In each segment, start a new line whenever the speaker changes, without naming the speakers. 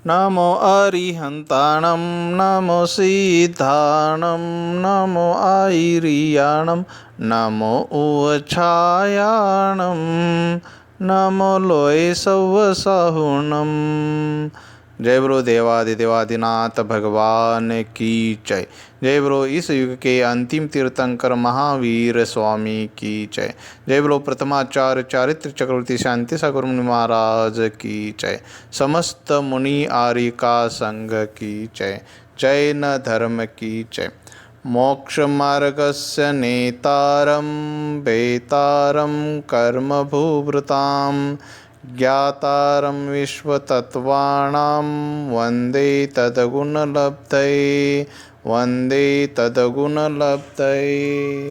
नमो अरिहन्ताणं नमो सिद्धाणं नमो आयिर्याणं नमो उवछायाणं नमो लोय सव्वसाहुणं। जय बोलो देवादिदेवादिनाथ भगवान की जय। जय बोलो इस युग के अंतिम तीर्थंकर महावीर स्वामी की जय। जय बोलो प्रथमाचार्य चारित्र चक्रवर्ती शांति सागर मुनि महाराज की जय। समस्त मुनि आर्य का संघ की जय। जैन धर्म की जय। मोक्ष मार्गस्य नेतारं वेतारं कर्मभूभृतां ज्ञातारं विश्वतत्त्वानां वन्दे तद्गुणलब्धये वन्दे तद्गुणलब्धये।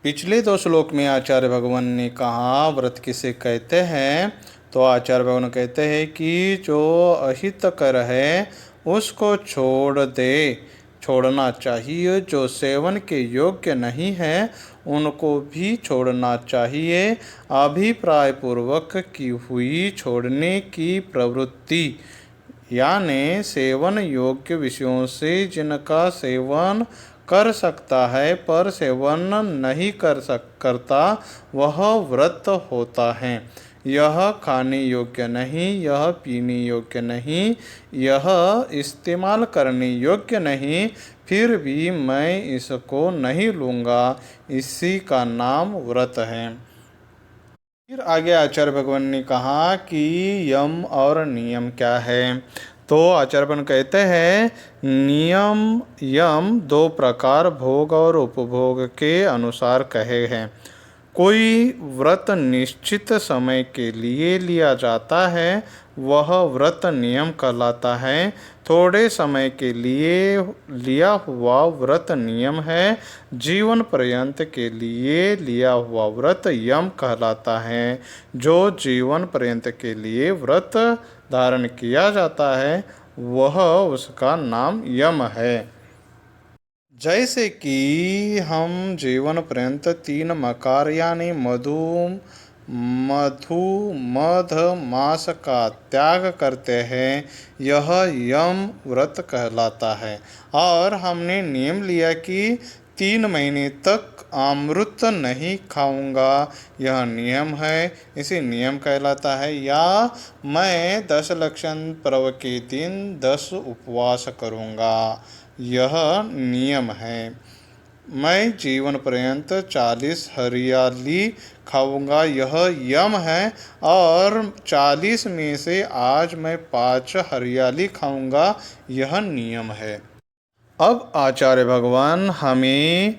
पिछले दो श्लोक में आचार्य भगवान ने कहा व्रत किसे कहते हैं, तो आचार्य भगवान कहते हैं कि जो अहितकर है उसको छोड़ दे, छोड़ना चाहिए। जो सेवन के योग्य नहीं है उनको भी छोड़ना चाहिए। अभिप्राय पूर्वक की हुई छोड़ने की प्रवृत्ति यानी सेवन योग्य विषयों से जिनका सेवन कर सकता है पर सेवन नहीं करता वह व्रत होता है। यह खाने योग्य नहीं, यह पीने योग्य नहीं, यह इस्तेमाल करने योग्य नहीं, फिर भी मैं इसको नहीं लूँगा, इसी का नाम व्रत है। फिर आगे आचार्य भगवान ने कहा कि यम और नियम क्या है, तो आचार्य भगवान कहते हैं नियम यम दो प्रकार भोग और उपभोग के अनुसार कहे हैं। कोई व्रत निश्चित समय के लिए लिया जाता है वह व्रत नियम कहलाता है। थोड़े समय के लिए लिया हुआ व्रत नियम है। जीवन पर्यंत के लिए लिया हुआ व्रत यम कहलाता है। जो जीवन पर्यंत के लिए व्रत धारण किया जाता है वह उसका नाम यम है। जैसे कि हम जीवन पर्यंत 3 मकार यानी मधु मध मांस का त्याग करते हैं, यह यम व्रत कहलाता है। और हमने नियम लिया कि 3 महीने तक अमृत नहीं खाऊंगा, यह नियम है, इसे नियम कहलाता है। या मैं 10 लक्षण पर्व के दिन 10 उपवास करूंगा, यह नियम है। मैं जीवन पर्यंत 40 हरियाली खाऊंगा, यह यम है। और 40 में से आज मैं 5 हरियाली खाऊंगा, यह नियम है। अब आचार्य भगवान हमें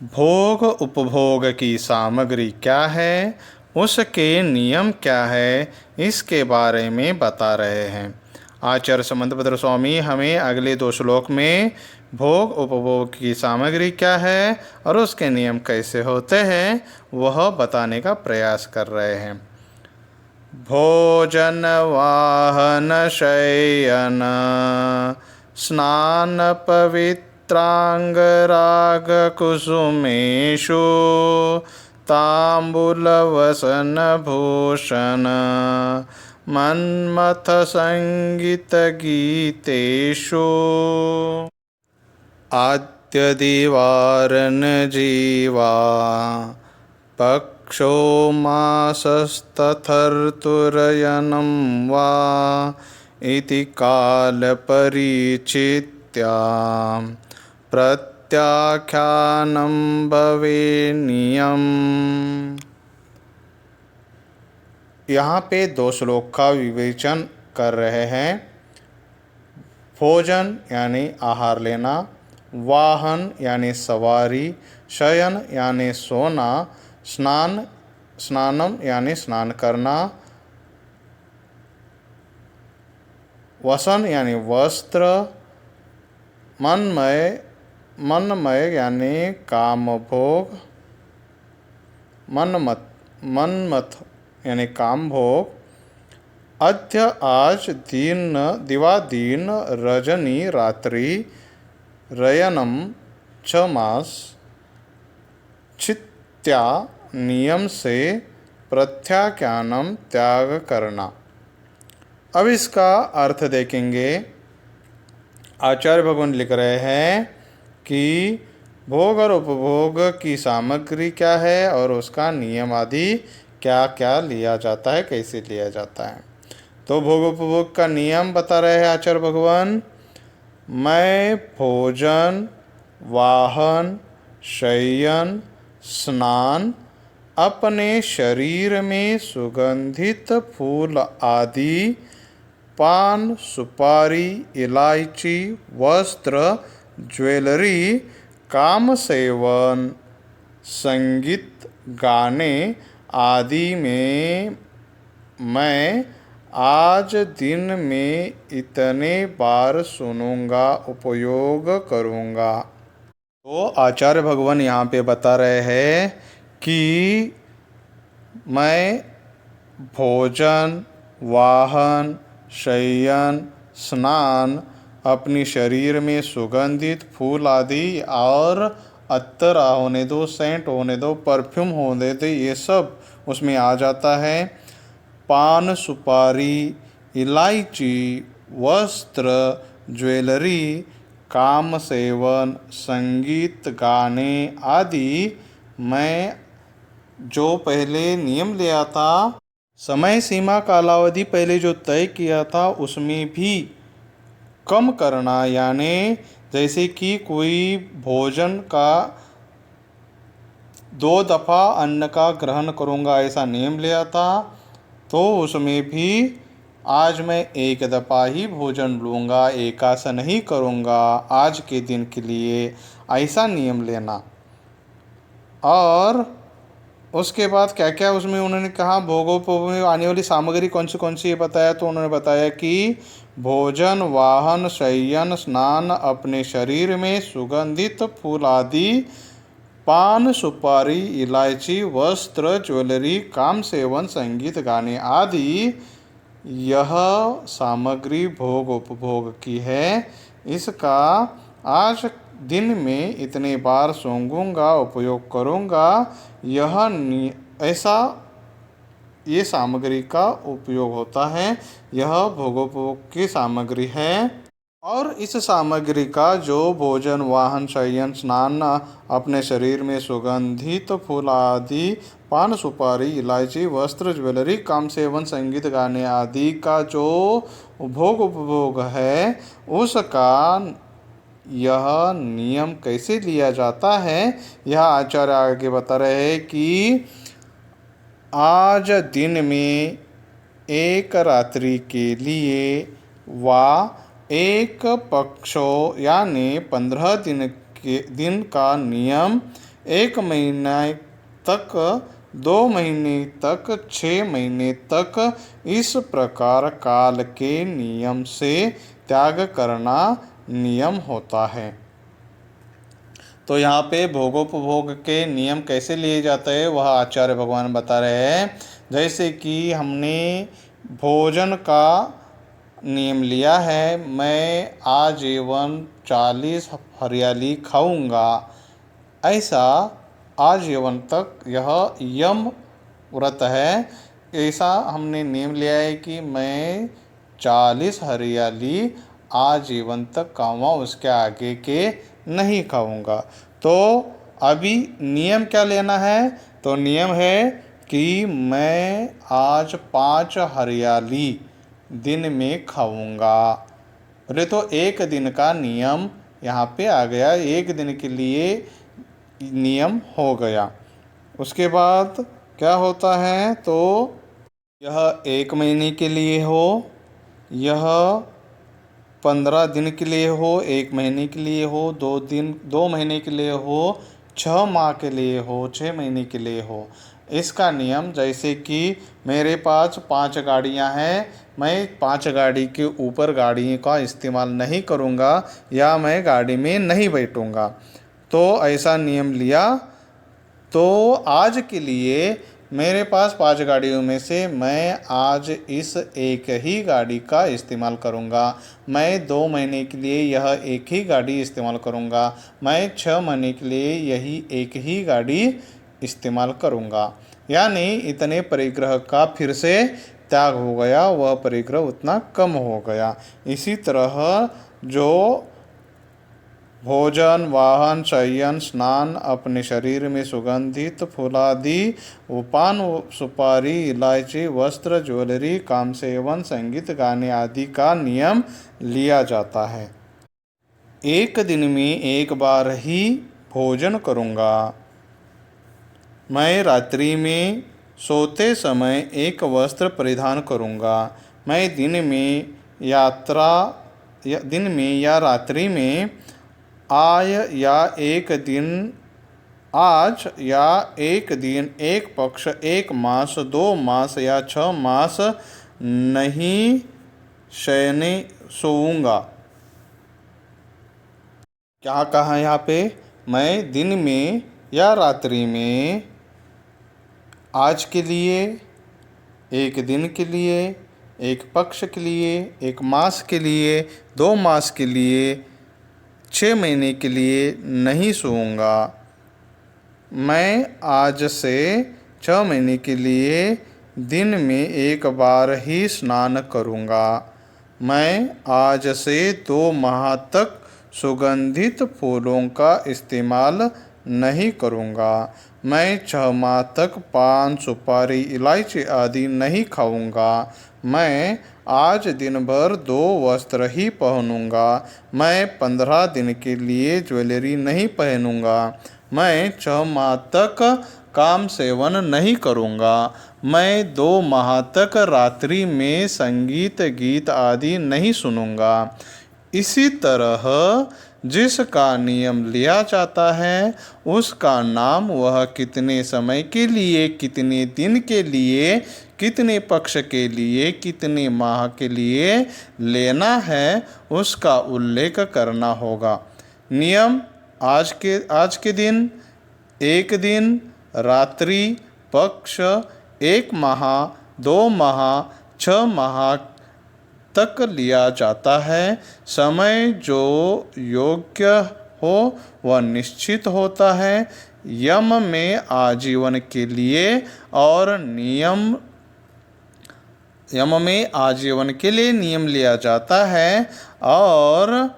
भोग उपभोग की सामग्री क्या है, उसके नियम क्या है, इसके बारे में बता रहे हैं। आचार्य समंतभद्र स्वामी हमें अगले 2 श्लोक में भोग उपभोग की सामग्री क्या है और उसके नियम कैसे होते हैं वह बताने का प्रयास कर रहे हैं। भोजन वाहन शयन स्नान पवित्रांग राग कुसुमेषु तांबूल वसन भूषण मन्मथ संगीत गीतेषु आद्य दिवारन जीवा पक्षो मासस्तथर्तुरयनं वा इति कालपरिचित्या प्रत्याख्यानं भवेन्नियम। यहाँ पे 2 श्लोक का विवेचन कर रहे हैं। भोजन यानी आहार लेना, वाहन यानी सवारी, शयन यानी सोना, स्नानम यानी स्नान करना, वसन यानी वस्त्र, मनमय यानी काम भोग, मनमथ यानी काम भोग, अद्य आज, दिवादीन रजनी रात्रि, रयनम च मास, चित्या नियम से, प्रत्याख्यानम त्याग करना। अब इसका अर्थ देखेंगे। आचार्य भगवान लिख रहे हैं कि भोग और उपभोग की सामग्री क्या है और उसका नियम आदि क्या क्या लिया जाता है, कैसे लिया जाता है। तो भोग उपभोग का नियम बता रहे हैं आचार्य भगवान। मैं भोजन, वाहन, शयन, स्नान, अपने शरीर में सुगंधित फूल आदि, पान, सुपारी, इलायची, वस्त्र, ज्वेलरी, काम सेवन, संगीत गाने आदि में मैं आज दिन में इतने बार सुनूंगा, उपयोग करूंगा। तो आचार्य भगवान यहाँ पे बता रहे हैं कि मैं भोजन, वाहन, शयन, स्नान, अपनी शरीर में सुगंधित फूल आदि और अत्तर होने दो, सेंट होने दो, परफ्यूम होने दो, ये सब उसमें आ जाता है। पान, सुपारी, इलायची, वस्त्र, ज्वेलरी, काम सेवन, संगीत गाने आदि मैं जो पहले नियम लिया था, समय सीमा कालावधि पहले जो तय किया था, उसमें भी कम करना। यानी जैसे कि कोई भोजन का 2 दफ़ा अन्न का ग्रहण करूँगा ऐसा नियम लिया था, तो उसमें भी आज मैं 1 दफ़ा ही भोजन लूँगा, एकादशी नहीं करूँगा आज के दिन के लिए, ऐसा नियम लेना। और उसके बाद क्या क्या उसमें उन्होंने कहा, भोगोपभोग में आने वाली सामग्री कौन सी ये बताया। तो उन्होंने बताया कि भोजन, वाहन, शयन, स्नान, अपने शरीर में सुगंधित फूल आदि, पान, सुपारी, इलायची, वस्त्र, ज्वेलरी, काम सेवन, संगीत गाने आदि, यह सामग्री भोग उपभोग की है। इसका आज दिन में इतने बार सूंघूंगा, उपयोग करूंगा। ऐसा ये सामग्री का उपयोग होता है। यह भोगोपभोग की सामग्री है। और इस सामग्री का जो भोजन, वाहन, शयन, स्नान, अपने शरीर में सुगंधित फूल आदि, पान, सुपारी, इलायची, वस्त्र, ज्वेलरी, काम सेवन, संगीत गाने आदि का जो भोग उपभोग है, उसका यह नियम कैसे लिया जाता है, यह आचार्य आगे बता रहे हैं कि आज दिन में 1 रात्रि के लिए व 1 पक्षों यानी 15 दिन का नियम, 1 महीने तक, 2 महीने तक, 6 महीने तक इस प्रकार काल के नियम से त्याग करना नियम होता है। तो यहाँ पे भोगोपभोग के नियम कैसे लिए जाते हैं वह आचार्य भगवान बता रहे हैं। जैसे कि हमने भोजन का नियम लिया है, मैं आजीवन 40 हरियाली खाऊंगा, ऐसा आजीवन तक यह यम व्रत है। ऐसा हमने नियम लिया है कि मैं 40 हरियाली आजीवन तक खाऊंगा, उसके आगे के नहीं खाऊंगा। तो अभी नियम क्या लेना है, तो नियम है कि मैं आज 5 हरियाली दिन में खाऊंगा। अरे तो 1 दिन का नियम यहाँ पे आ गया, 1 दिन के लिए नियम हो गया। उसके बाद क्या होता है, तो यह 1 महीने के लिए हो, यह 15 दिन के लिए हो, 1 महीने के लिए हो, 2 महीने के लिए हो, 6 माह के लिए हो, 6 महीने के लिए हो। इसका नियम जैसे कि मेरे पास 5 गाड़ियां हैं, मैं 5 गाड़ी के ऊपर गाड़ी का इस्तेमाल नहीं करूंगा या मैं गाड़ी में नहीं बैठूंगा। तो ऐसा नियम लिया। तो आज के लिए मेरे पास 5 गाड़ियों में से मैं आज इस 1 ही गाड़ी का इस्तेमाल करूंगा। मैं 2 महीने के लिए यह 1 ही गाड़ी इस्तेमाल करूंगा। मैं 6 महीने के लिए यही 1 ही गाड़ी इस्तेमाल करूंगा। यानी इतने परिग्रह का फिर से त्याग हो गया, वह परिग्रह उतना कम हो गया। इसी तरह जो भोजन, वाहन, शयन, स्नान, अपने शरीर में सुगंधित फूलादि, पान, सुपारी, इलायची, वस्त्र, ज्वेलरी, काम सेवन, संगीत गाने आदि का नियम लिया जाता है। एक दिन में एक बार ही भोजन करूँगा। मैं रात्रि में सोते समय एक वस्त्र परिधान करूँगा। मैं दिन में या रात्रि में आज या एक दिन, एक पक्ष, एक मास, 2 मास या 6 मास नहीं सोऊंगा। क्या कहा है यहाँ पे? मैं दिन में या रात्रि में आज के लिए, एक दिन के लिए, एक पक्ष के लिए, एक मास के लिए, 2 मास के लिए, 6 महीने के लिए नहीं सोऊंगा। मैं आज से 6 महीने के लिए दिन में एक बार ही स्नान करूंगा। मैं आज से 2 माह तक सुगंधित फूलों का इस्तेमाल नहीं करूंगा। मैं 6 माह तक पान, सुपारी, इलायची आदि नहीं खाऊंगा। मैं आज दिन भर 2 वस्त्र ही पहनूंगा। मैं 15 दिन के लिए ज्वेलरी नहीं पहनूंगा। मैं 6 माह तक काम सेवन नहीं करूंगा। मैं 2 माह तक रात्रि में संगीत, गीत आदि नहीं सुनूंगा। इसी तरह जिसका नियम लिया जाता है उसका नाम वह कितने समय के लिए, कितने दिन के लिए, कितने पक्ष के लिए, कितने माह के लिए लेना है उसका उल्लेख करना होगा। नियम आज के दिन, एक दिन, रात्रि, पक्ष, 1 माह, 2 माह, 6 माह तक लिया जाता है। समय जो योग्य हो वह निश्चित होता है। यम में आजीवन के लिए और नियम लिया जाता है और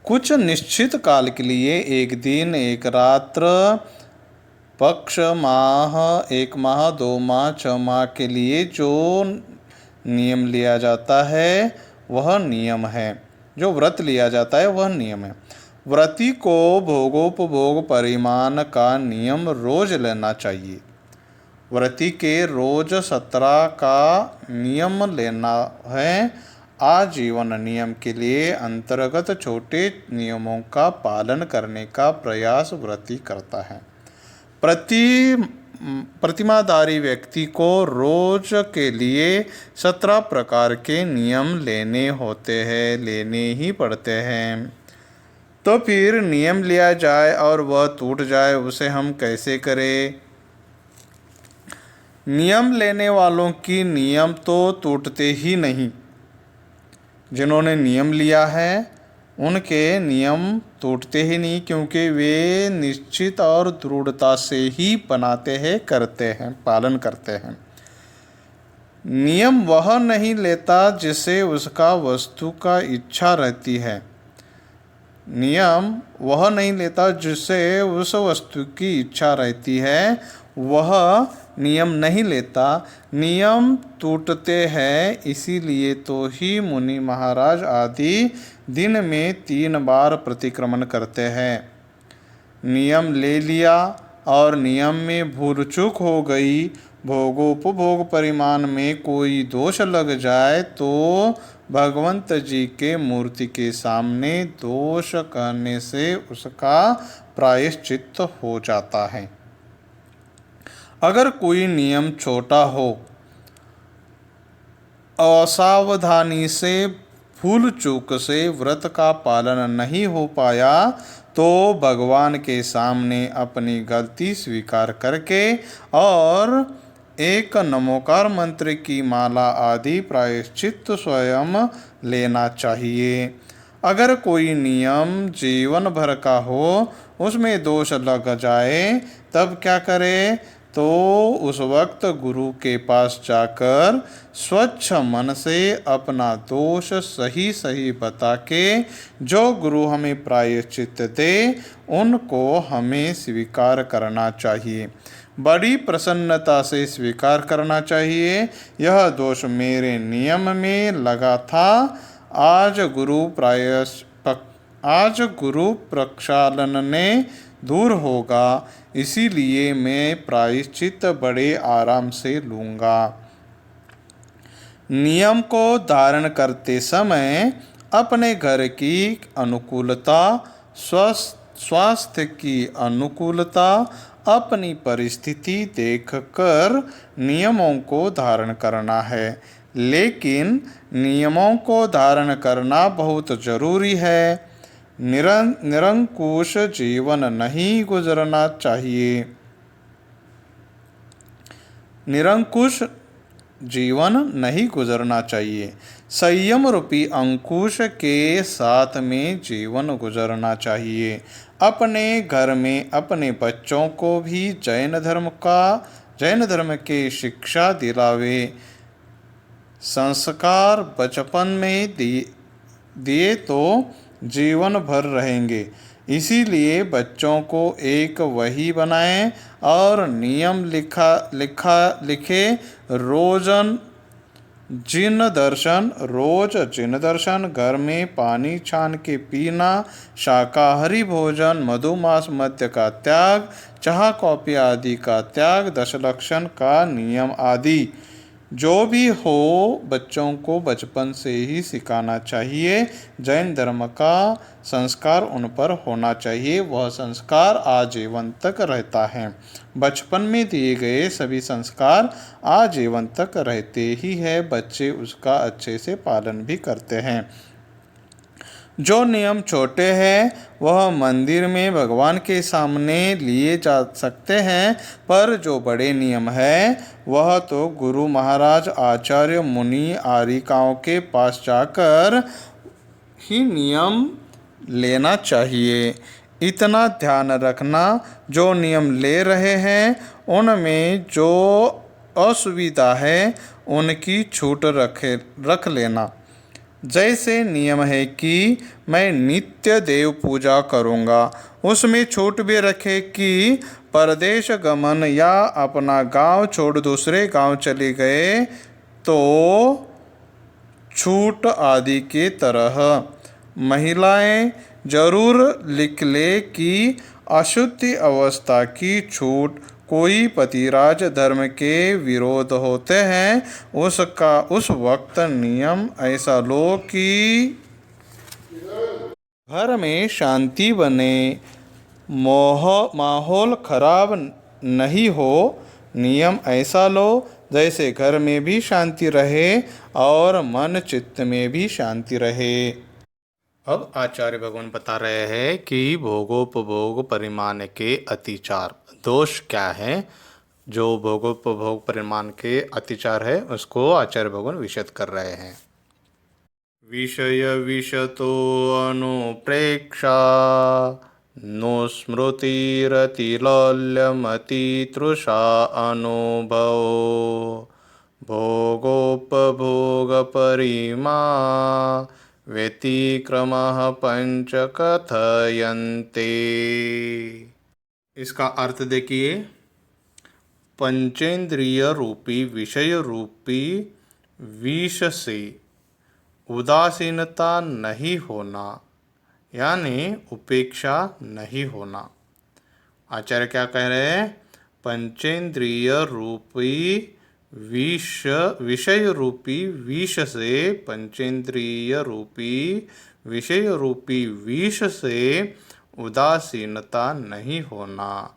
कुछ निश्चित काल के लिए, एक दिन, एक रात्र, पक्ष, माह, 1 माह, 2 माह, 6 माह के लिए जो नियम लिया जाता है वह नियम है। जो व्रत लिया जाता है वह नियम है। व्रती को भोगोपभोग परिमाण का नियम रोज लेना चाहिए। व्रती के रोज 17 का नियम लेना है। आजीवन नियम के लिए अंतर्गत छोटे नियमों का पालन करने का प्रयास व्रती करता है। प्रतिमाधारी व्यक्ति को रोज के लिए 17 प्रकार के नियम लेने ही पड़ते हैं। तो फिर नियम लिया जाए और वह टूट जाए, उसे हम कैसे करें? नियम लेने वालों की नियम तो टूटते ही नहीं। जिन्होंने नियम लिया है उनके नियम टूटते ही नहीं, क्योंकि वे निश्चित और दृढ़ता से ही बनाते हैं, करते हैं, पालन करते हैं। नियम वह नहीं लेता जिसे उसका वस्तु का इच्छा रहती है। नियम वह नहीं लेता जिसे उस वस्तु की इच्छा रहती है, वह नियम नहीं लेता। नियम टूटते हैं, इसीलिए तो ही मुनि महाराज आदि दिन में 3 बार प्रतिक्रमण करते हैं। नियम ले लिया और नियम में भूल चूक हो गई, भोगोपभोग परिमाण में कोई दोष लग जाए तो भगवंत जी के मूर्ति के सामने दोष कहने से उसका प्रायश्चित्त हो जाता है। अगर कोई नियम छोटा हो, असावधानी से, भूल चूक से व्रत का पालन नहीं हो पाया तो भगवान के सामने अपनी गलती स्वीकार करके और एक नमोकार मंत्र की माला आदि प्रायश्चित स्वयं लेना चाहिए। अगर कोई नियम जीवन भर का हो, उसमें दोष लग जाए, तब क्या करे? तो उस वक्त गुरु के पास जाकर स्वच्छ मन से अपना दोष सही सही बता के जो गुरु हमें प्रायश्चित दे उनको हमें स्वीकार करना चाहिए। बड़ी प्रसन्नता से स्वीकार करना चाहिए। यह दोष मेरे नियम में लगा था, आज आज गुरु प्रक्षालन ने दूर होगा, इसीलिए मैं प्रायश्चित बड़े आराम से लूँगा। नियम को धारण करते समय अपने घर की अनुकूलता, स्वास्थ्य की अनुकूलता, अपनी परिस्थिति देखकर नियमों को धारण करना है। लेकिन नियमों को धारण करना बहुत जरूरी है। निरंकुश जीवन नहीं गुजरना चाहिए। निरंकुश जीवन नहीं गुजरना चाहिए। संयम रूपी अंकुश के साथ में जीवन गुजरना चाहिए। अपने घर में अपने बच्चों को भी जैन धर्म के शिक्षा दिलावे। संस्कार बचपन में दिए तो जीवन भर रहेंगे। इसीलिए बच्चों को एक वही बनाएं और नियम लिखे। रोज जिन दर्शन, घर में पानी छान के पीना, शाकाहारी भोजन, मधुमांस मद्य का त्याग, चाह कॉफी आदि का त्याग, 10 लक्षण का नियम आदि जो भी हो बच्चों को बचपन से ही सिखाना चाहिए। जैन धर्म का संस्कार उन पर होना चाहिए। वह संस्कार आजीवन तक रहता है। बचपन में दिए गए सभी संस्कार आजीवन तक रहते ही है। बच्चे उसका अच्छे से पालन भी करते हैं। जो नियम छोटे हैं वह मंदिर में भगवान के सामने लिए जा सकते हैं, पर जो बड़े नियम है वह तो गुरु महाराज, आचार्य, मुनि, आरिकाओं के पास जाकर ही नियम लेना चाहिए। इतना ध्यान रखना, जो नियम ले रहे हैं उनमें जो असुविधा है उनकी छूट रख लेना। जैसे नियम है कि मैं नित्य देव पूजा करूँगा, उसमें छूट भी रखे कि परदेश गमन या अपना गांव छोड़ दूसरे गांव चले गए तो छूट आदि के तरह। महिलाएं जरूर लिख ले कि अशुद्धि अवस्था की छूट। कोई पतिराज धर्म के विरोध होते हैं, उस वक्त नियम ऐसा लो कि घर में शांति बने, माहौल खराब नहीं हो। नियम ऐसा लो जैसे घर में भी शांति रहे और मन चित्त में भी शांति रहे। अब आचार्य भगवान बता रहे हैं कि भोगोपभोग परिमाण के अतिचार दोष क्या है। जो भोगोपभोग परिमाण के अतिचार है उसको आचार्य भगवान विशद कर रहे हैं। विषय विषतो अनुप्रेक्षा नो स्मृतिरतिलोल्यमतितृषा अनुभव भोगोपभोग परिमा व्यतिक्रमः पंच कथयन्ते। इसका अर्थ देखिए, पंचेंद्रिय रूपी विषय रूपी विष से उदासीनता नहीं होना, यानी उपेक्षा नहीं होना। आचार्य क्या कह रहे हैं? पंचेंद्रिय रूपी विषय रूपी विष से, पंचेंद्रिय रूपी विषय रूपी विष से उदासीनता नहीं होना,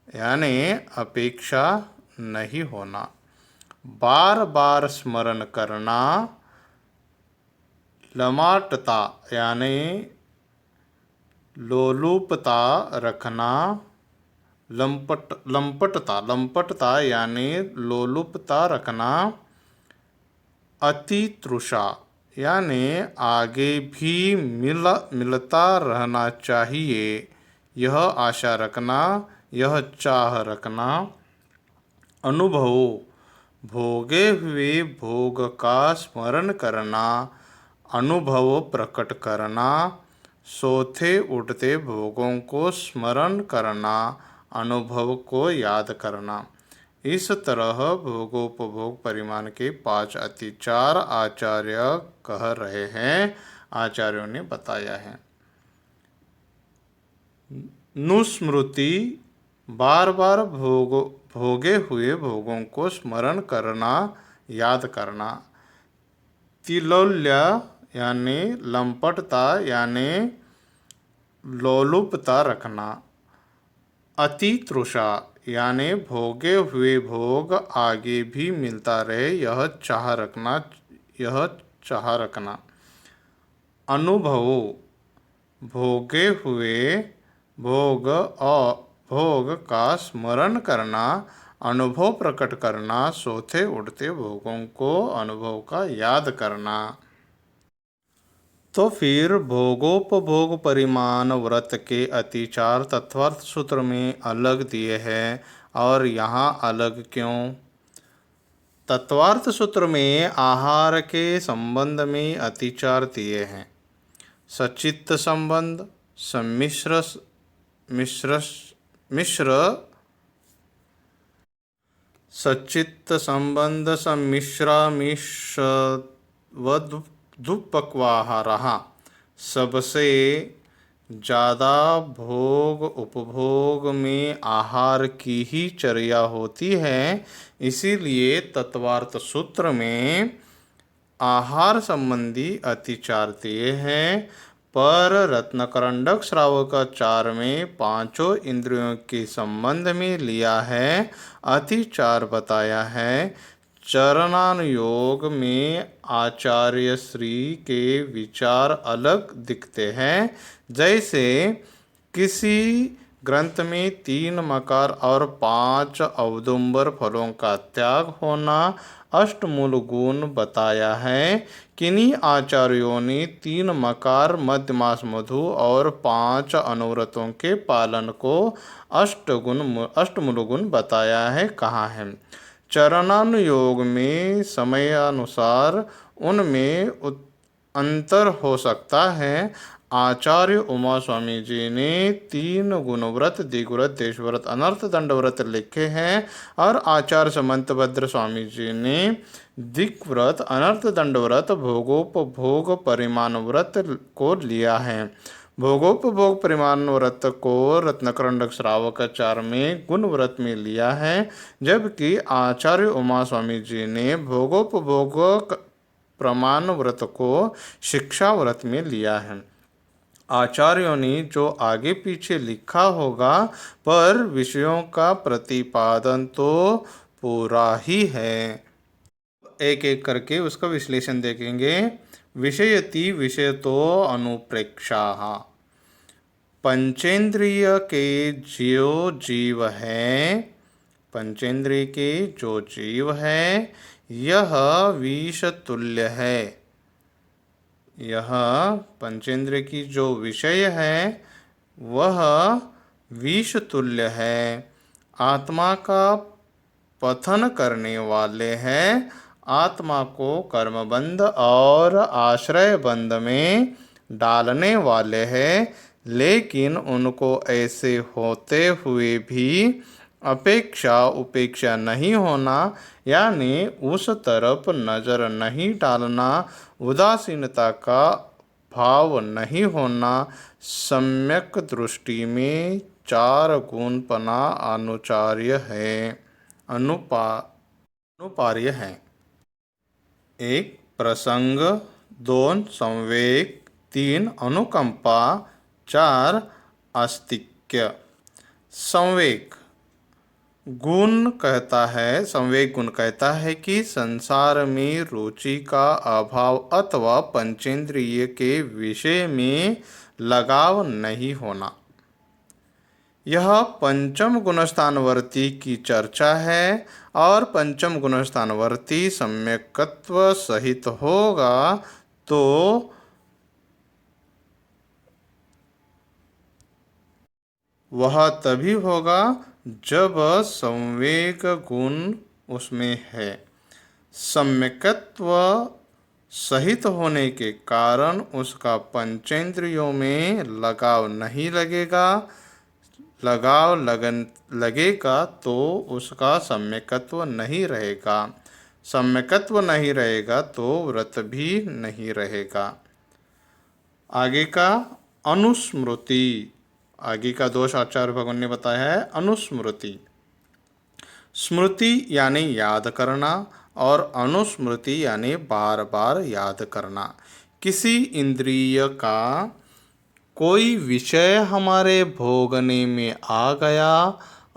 यानी अपेक्षा नहीं होना। बार बार स्मरण करना, लमाटता यानी लोलुपता रखना, लंपटता यानी लोलुपता रखना, अतितृषा यानी आगे भी मिलता रहना चाहिए, यह आशा रखना, यह चाह रखना, अनुभव भोगे हुए भोग का स्मरण करना, अनुभव प्रकट करना। सोते उठते भोगों को स्मरण करना, अनुभव को याद करना। इस तरह भोगोपभोग परिमाण के 5 अतिचार आचार्य कह रहे हैं, आचार्यों ने बताया है। नुस्मृति बार बार भोगे हुए भोगों को स्मरण करना, याद करना। तिलौल्य यानी लंपटता यानी लोलुपता रखना। अति तृषा यानी भोगे हुए भोग आगे भी मिलता रहे, यह चाह रखना। अनुभव भोगे हुए भोग का स्मरण करना, अनुभव प्रकट करना। सोते उठते भोगों को अनुभव का याद करना। तो फिर भोगोपभोग परिमाण व्रत के अतिचार तत्वार्थ सूत्र में अलग दिए हैं, और यहाँ अलग क्यों? तत्वार्थ सूत्र में आहार के संबंध में अतिचार दिए हैं। सचित्त संबंध, सम्मिश्र सचित्त संबंध, सम्मिश्रवदुपक्वाहारः। सबसे ज़्यादा भोग उपभोग में आहार की ही चर्या होती है, इसीलिए तत्वार्थ सूत्र में आहार संबंधी अतिचार दिए हैं। पर रत्नकरंडक श्रावकाचार में पांचों इंद्रियों के संबंध में लिया है, अतिचार बताया है। चरणानुयोग में आचार्य श्री के विचार अलग दिखते हैं। जैसे किसी ग्रंथ में 3 मकार और 5 औदुंबर फलों का त्याग होना अष्टमूल गुण बताया है। किन्हीं आचार्यों ने 3 मकार, मध्यमास मधु और 5 अनुव्रतों के पालन को अष्टमूल गुण बताया है, कहा है। चरणानुयोग में समयानुसार उनमें अंतर हो सकता है। आचार्य उमा स्वामी जी ने 3 गुणव्रत, दिग्व्रत, देशव्रत, अनर्थ दंडव्रत लिखे हैं, और आचार्य समंतभद्र स्वामी जी ने दिग्व्रत, अनर्थ दंडव्रत, भोगोपभोग परिमाण व्रत को लिया है। भोगोपभोग परिमाण व्रत को रत्नकरंडक श्रावकाचार में गुण व्रत में लिया है, जबकि आचार्य उमा स्वामी जी ने भोगोपभोग प्रमाण व्रत को शिक्षा व्रत में लिया है। आचार्यों ने जो आगे पीछे लिखा होगा, पर विषयों का प्रतिपादन तो पूरा ही है। एक एक करके उसका विश्लेषण देखेंगे। विषयति विषयतो अनुप्रेक्षाः। पंचेंद्रिय के जो जीव है, पंचेंद्रिय के जो जीव है, यह विष तुल्य है। यह पंचेंद्रिय की जो विषय है वह विष तुल्य है। आत्मा का पथन करने वाले हैं, आत्मा को कर्मबंध और आश्रय बंध में डालने वाले हैं, लेकिन उनको ऐसे होते हुए भी अपेक्षा उपेक्षा नहीं होना, यानी उस तरफ नज़र नहीं डालना, उदासीनता का भाव नहीं होना। सम्यक दृष्टि में 4 गुणपना अनुपार्य है। 1 प्रसंग, 2 संवेग, 3 अनुकंपा, 4 आस्तिक्य। संवेग गुण कहता है कि संसार में रुचि का अभाव अथवा पंचेंद्रिय के विषय में लगाव नहीं होना। यह पंचम गुणस्थानवर्ती की चर्चा है, और पंचम गुणस्थानवर्ती सम्यकत्व सहित होगा तो वह तभी होगा जब संवेग गुण उसमें है। सम्यकत्व सहित होने के कारण उसका पंचेंद्रियों में लगाव नहीं लगेगा। लगाव लगेगा तो उसका सम्यकत्व नहीं रहेगा। सम्यकत्व नहीं रहेगा तो व्रत भी नहीं रहेगा। आगे का अनुस्मृति। आगे का दोष आचार्य भगवान ने बताया है अनुस्मृति। स्मृति यानी याद करना और अनुस्मृति यानी बार बार याद करना। किसी इंद्रिय का कोई विषय हमारे भोगने में आ गया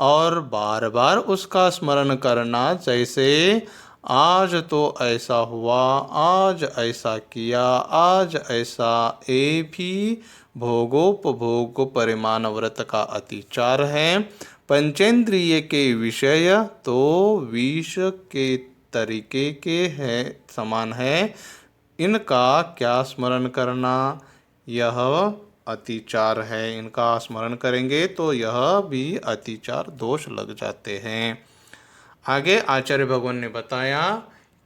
और बार बार उसका स्मरण करना, जैसे आज तो ऐसा हुआ, आज ऐसा किया, आज ऐसा, ये भी भोगोपभोग परिमाण व्रत का अतिचार है। पंचेंद्रिय के विषय तो विष के तरीके के है समान है, इनका क्या स्मरण करना, यह अतिचार है। इनका स्मरण करेंगे तो यह भी अतिचार दोष लग जाते हैं। आगे आचार्य भगवान ने बताया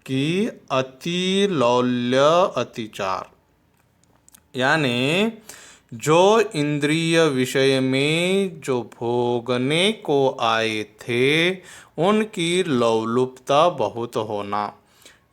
कि अतिलौल्य अतिचार यानी जो इंद्रिय विषय में जो भोगने को आए थे उनकी लौलुपता बहुत होना।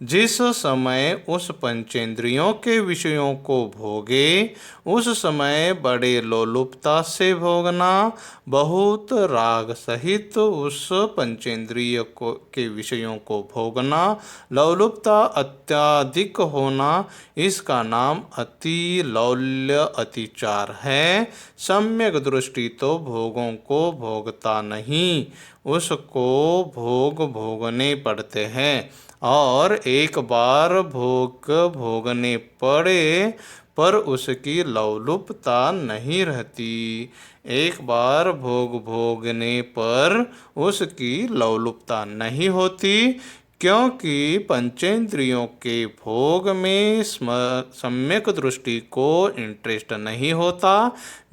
जिस समय उस पंचेंद्रियों के विषयों को भोगे उस समय बड़े लोलुपता से भोगना, बहुत राग सहित उस पंचेंद्रिय को के विषयों को भोगना, लौलुपता अत्यधिक होना, इसका नाम अति लौल्य अतिचार है। सम्यक दृष्टि तो भोगों को भोगता नहीं, उसको भोग भोगने पड़ते हैं और एक बार भोग भोगने पड़े पर उसकी लौलुपता नहीं रहती। एक बार भोग भोगने पर उसकी लौलुपता नहीं होती, क्योंकि पंचेंद्रियों के भोग में सम्यक दृष्टि को इंटरेस्ट नहीं होता।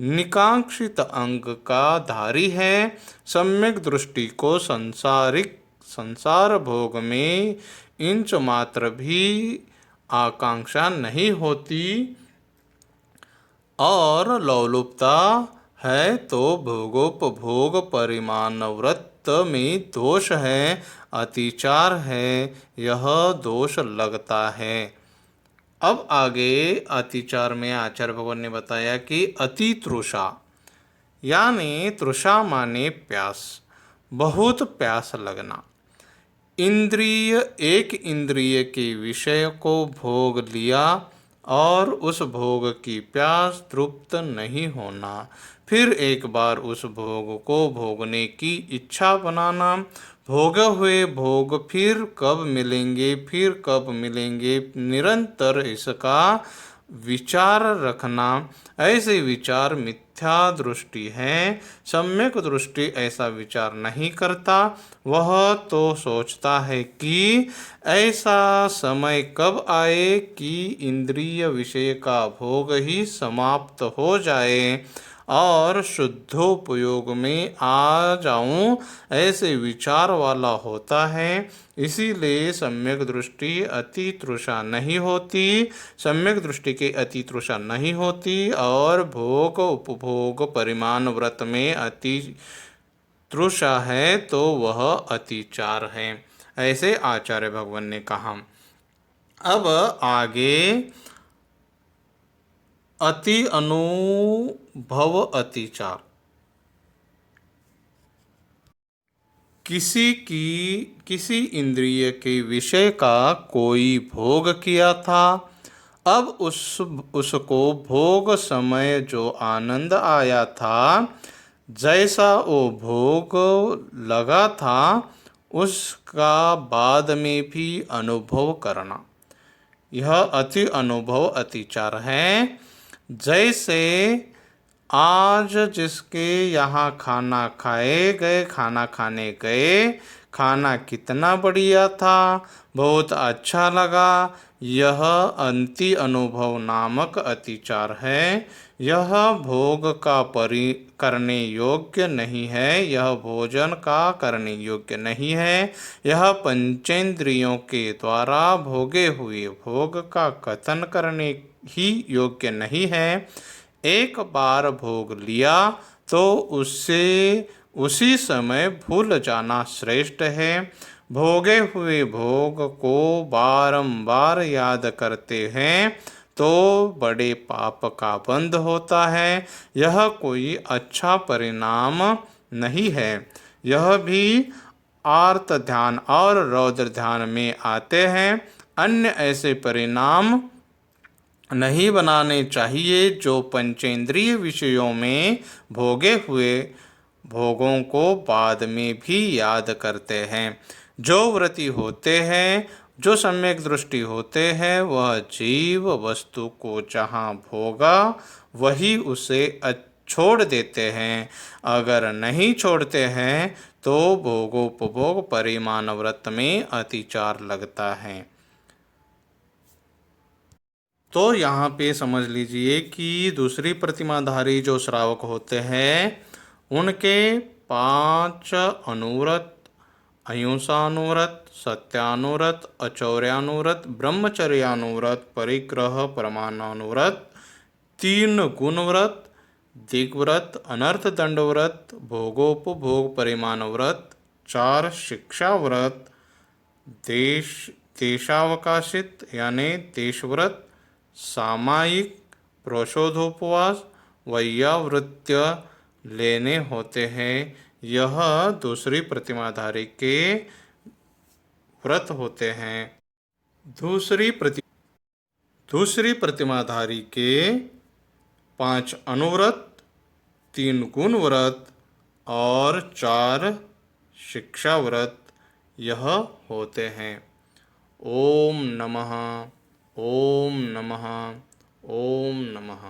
निकांक्षित अंग का धारी है। सम्यक दृष्टि को संसार भोग में इंच मात्र भी आकांक्षा नहीं होती और लौलुपता है तो भोगोपभोग परिमाण व्रत में दोष है, अतिचार है, यह दोष लगता है। अब आगे अतिचार में आचार्य भगवान ने बताया कि अति तृषा यानी तृषा माने प्यास, बहुत प्यास लगना। एक इंद्रिय के विषय को भोग लिया और उस भोग की प्यास तृप्त नहीं होना, फिर एक बार उस भोग को भोगने की इच्छा बनाना, भोगे हुए भोग फिर कब मिलेंगे, फिर कब मिलेंगे, निरंतर इसका विचार रखना। ऐसे विचार मिथ्या दृष्टि है। सम्यक दृष्टि ऐसा विचार नहीं करता, वह तो सोचता है कि ऐसा समय कब आए कि इंद्रिय विषय का भोग ही समाप्त हो जाए और शुद्धोपयोग में आ जाऊं, ऐसे विचार वाला होता है। इसीलिए सम्यक दृष्टि अति तृषा नहीं होती, सम्यक दृष्टि के अति तृषा नहीं होती और भोग उपभोग परिमाण व्रत में अति तृषा है तो वह अतिचार है, ऐसे आचार्य भगवान ने कहा। अब आगे अति अनुभव अतिचार। किसी इंद्रिय के विषय का कोई भोग किया था, अब उसको भोग समय जो आनंद आया था, जैसा वो भोग लगा था उसका बाद में भी अनुभव करना, यह अति अनुभव अतिचार है। जैसे आज जिसके यहाँ खाना खाने गए, खाना कितना बढ़िया था, बहुत अच्छा लगा। यह अंति अनुभव नामक अतिचार है। यह भोग का करने योग्य नहीं है, यह भोजन का करने योग्य नहीं है, यह पंचेंद्रियों के द्वारा भोगे हुए भोग का कथन करने ही योग्य नहीं है। एक बार भोग लिया तो उससे उसी समय भूल जाना श्रेष्ठ है। भोगे हुए भोग को बारंबार याद करते हैं तो बड़े पाप का बंध होता है। यह कोई अच्छा परिणाम नहीं है। यह भी आर्त ध्यान और रौद्र ध्यान में आते हैं। अन्य ऐसे परिणाम नहीं बनाने चाहिए जो पंचेंद्रिय विषयों में भोगे हुए भोगों को बाद में भी याद करते हैं। जो व्रती होते हैं, जो सम्यक दृष्टि होते हैं, वह जीव वस्तु को जहाँ भोगा वही उसे छोड़ देते हैं। अगर नहीं छोड़ते हैं तो भोगोपभोग परिमाण व्रत में अतिचार लगता है। तो यहाँ पे समझ लीजिए कि दूसरी प्रतिमाधारी जो श्रावक होते हैं उनके 5 अनुव्रत, अहिंसानुव्रत, सत्यानुव्रत, अचौर्यानुव्रत, ब्रह्मचर्यानुव्रत, परिग्रह परमानानुव्रत, 3 गुणव्रत, दिग्व्रत, अनर्थ दंडव्रत, भोगोपभोग परिमाण व्रत, 4 शिक्षा व्रत, देशावकाशित यानी देशव्रत, सामायिक प्रोषोधोपवास, वैयावृत्य लेने होते हैं। यह दूसरी प्रतिमाधारी के व्रत होते हैं। दूसरी प्रतिमाधारी के 5 अनुव्रत, 3 गुण व्रत और 4 शिक्षा व्रत यह होते हैं। ओम नमः, ओम नमः, ओम नमः।